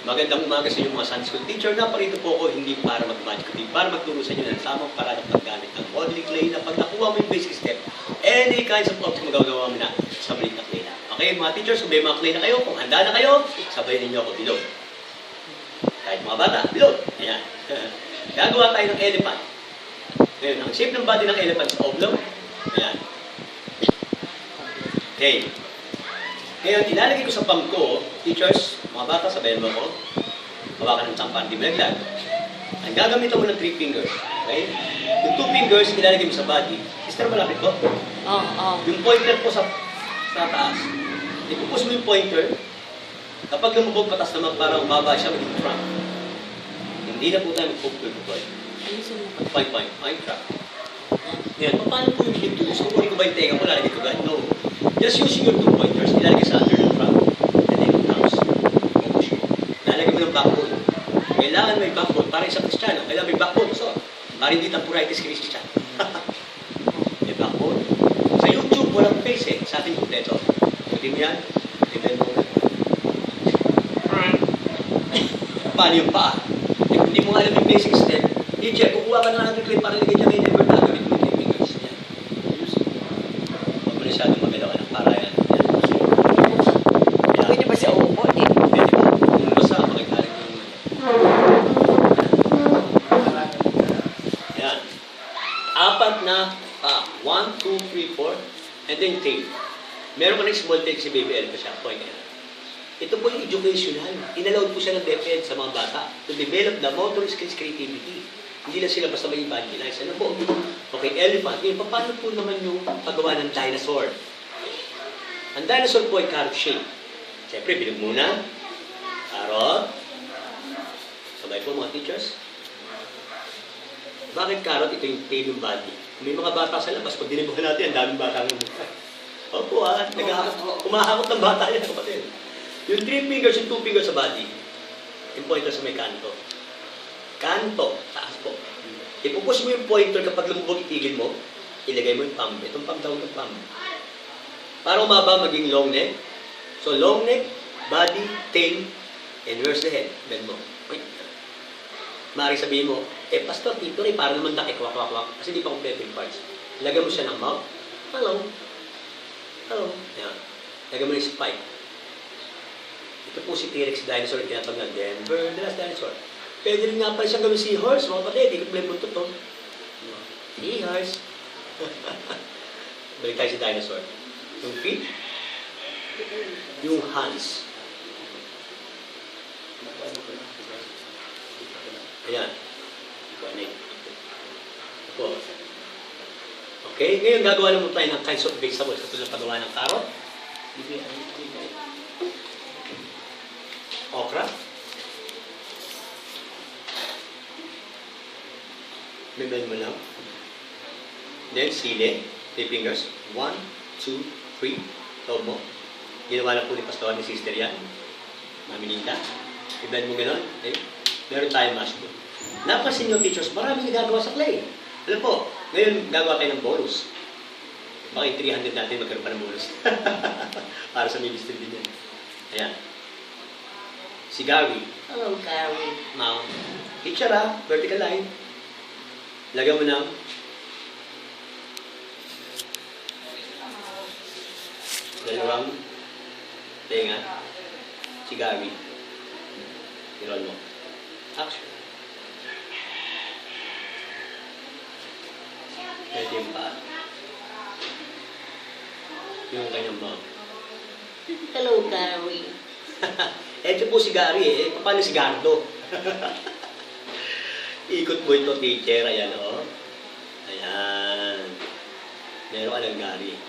Magandang umaga sa inyo mga Sunday School teacher. Naparito po ako hindi para mag-magic, kundi para magturo sa inyo ng tamang paraan ng paggamit ng modeling clay na pag nakuha mo yung basic step, any kinds of object magagawa mo na sa maliit na clay na. Okay, mga teachers, kung may mga clay na kayo, kung handa na kayo, sabayin ninyo ako bilog. Kahit mga bata, bilog. Ayan. Gagawa tayo ng elephant. Ngayon, ang shape ng body ng elephant is oblong. Ayan. Okay. Ngayon, ilalagay ko sa palm ko, teachers, mga bata, sabayan mo ako. Hawakan ng tampan, di malaglag. Ang gagamitan mo ng 3 fingers. Okay? Yung 2 fingers, ilalagay mo sa body. Sister, malapit ko? Yung pointer po sa taas. Ipupus mo yung pointer. Kapag lumubog patas naman, parang umaba siya with yung trunk. Hindi na po tayo mag-point. Point trunk. Ngayon, paano po yung hintus? Kukunin ko ba yung tenga ko, lalagay ko ba? No. Just using your 2 pointers, ilalagay sa under the trunk. And then it comes. Pupush mo. Lalagay mo ng backbone. Kailangan may backbone. Para isang Kristiyano, kailangan may backbone. So, para hindi temporitis Christian. May backbone. Sa YouTube, walang face eh. Sa ating kompleto. Pwede mo yan. Tignan mo. Paano yung paa? Eh, kung hindi mo alam yung basic step, teacher, kukuha ka na natin clip para ligay niya may never gagawin mo yung fingers niya. Huwag mo masyadong magalaw ng para yan. Pwede ba siya upo? Pwede ba? Kung basa, makikalit yung... Yan. 4 na pa. 1, 2, 3, 4. And then tail. Meron ka ng small tail si Baby L pa siya. Point yan. Ito po yung educational. Inallowed po siya ng DepEd sa mga bata to develop the motor skills creativity. Hindi lang sila basta may evangelize. Ano po? Okay, elephant. Ngayon, paano po naman yung paggawa ng dinosaur? Ang dinosaur po ay carrot shape. Siyempre, bilog muna. Carrot. Sabay po mga teachers. Bakit carrot? Ito yung tail ng body. May mga bata sa labas. Pag dinibuhan natin, ang daming bata ng mukha. Opo kumahakot ng bata yan, kapatid. Yung 3 fingers, yung 2 fingers sa body. Yung pointer sa may kanto. Kanto, taas po. Ipupush mo yung pointer kapag lumubog, itigil mo. Ilagay mo yung palm. Itong palm down yung palm. Para umaba, maging long neck. So, long neck, body, tail, and where's the head? Bend mo. Maaaring sabihin mo, pastor, tito rin, para naman daki, kwak. Kasi di pa kompleto yung parts. Lagyan mo siya ng mouth. Hello. Hello. Yan. Lagyan mo yung spike. Ito po si T-Rex dinosaur, tinatawag na Denver, the last dinosaur. Pwede rin nga pala siyang gawin seahorse, mga kapatid, ikot mo yung buntot to. Seahorse. Balik tayo si dinosaur. Yung feet, yung hands. Ayan. Ito. Okay, ngayon gagawa naman tayo ng kinds of vegetables. Katulad ng paggawa ng carrot. Okra. Bimend mo lang. Then, sili. 3 fingers. 1, 2, 3. Tawag mo. Ginawa lang po ni Pastor ni Sister yan. Mami Linda. Bimend mo gano'n. Okay. Meron tayong mushroom. Napansin nyo, teachers, maraming nagagawa sa clay. Alam po, ngayon gagawa tayo ng bonus. Baka yung 300 natin magkaroon pa ng bonus. Para sa ministry din yan. Ayan. Si Gary. Hello, Gary. Now, teacher vertical line. Lagyan mo ng dalawang tenga. Si Gary. I-roll mo. Action. Ito yung paa. Yung kanyang mouth. Hello, Gary. Ito po si Gary eh. Paano si Gardo? Ikot mo ito, teacher. Ayan, o. Ayan. Meron ka ng Gary.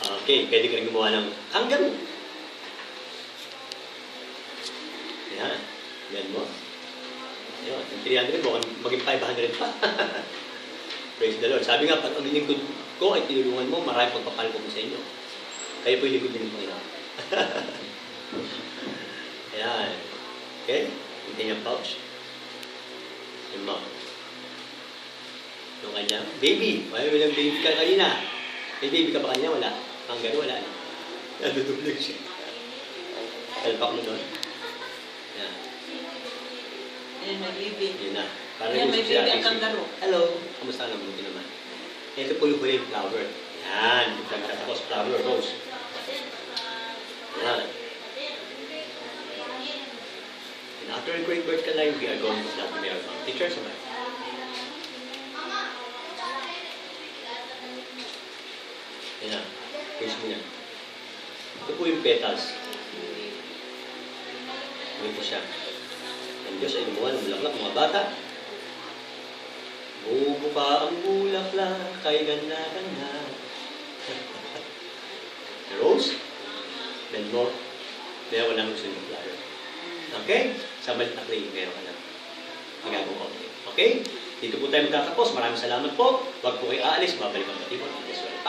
Okay, pwede ka rin gumawa ng kangaroo. Ayan. Ayan mo. Ayan. Yung 300 mo, maging 500 pa. Praise the Lord. Sabi nga, pag ang lingkod ko ay tinulungan mo, maraming pagpapalo ko sa inyo. Kayo po yung lingkod din ng Panginoon. Ayan. Okay? Yung kanyang pouch. Yung mouth. Yung kanyang baby. Walang baby ka kanina. May baby ka ba kanina? Wala. Ang gano'n, wala. Nadudublag siya. Talpak mo doon. Yan. Ayan, may baby. Yun na. Para Ayan, may nag-usap si baby Ate ang Isi. kangaroo. Hello. Kamusta naman? Buti naman. Ito po yung huling flower. Yan. Ito na tapos flower rose. Yan. And after a great birth ka line, we are going to start the marathon. Teacher, sabay. Yan na. Face mo yan. Ito po yung petals. Ito siya. Ang Diyos ay lumuha ng bulaklak, mga bata. Bubuka ang bulaklak, kay ganda-ganda. Rose, then more. Meron ka lang gusto yung flower. Okay? Sa balik na clay, meron ka lang. Magagawa ko. Okay? Dito po tayo magtatapos. Maraming salamat po. Huwag po kayo aalis. Babalik ang batibot.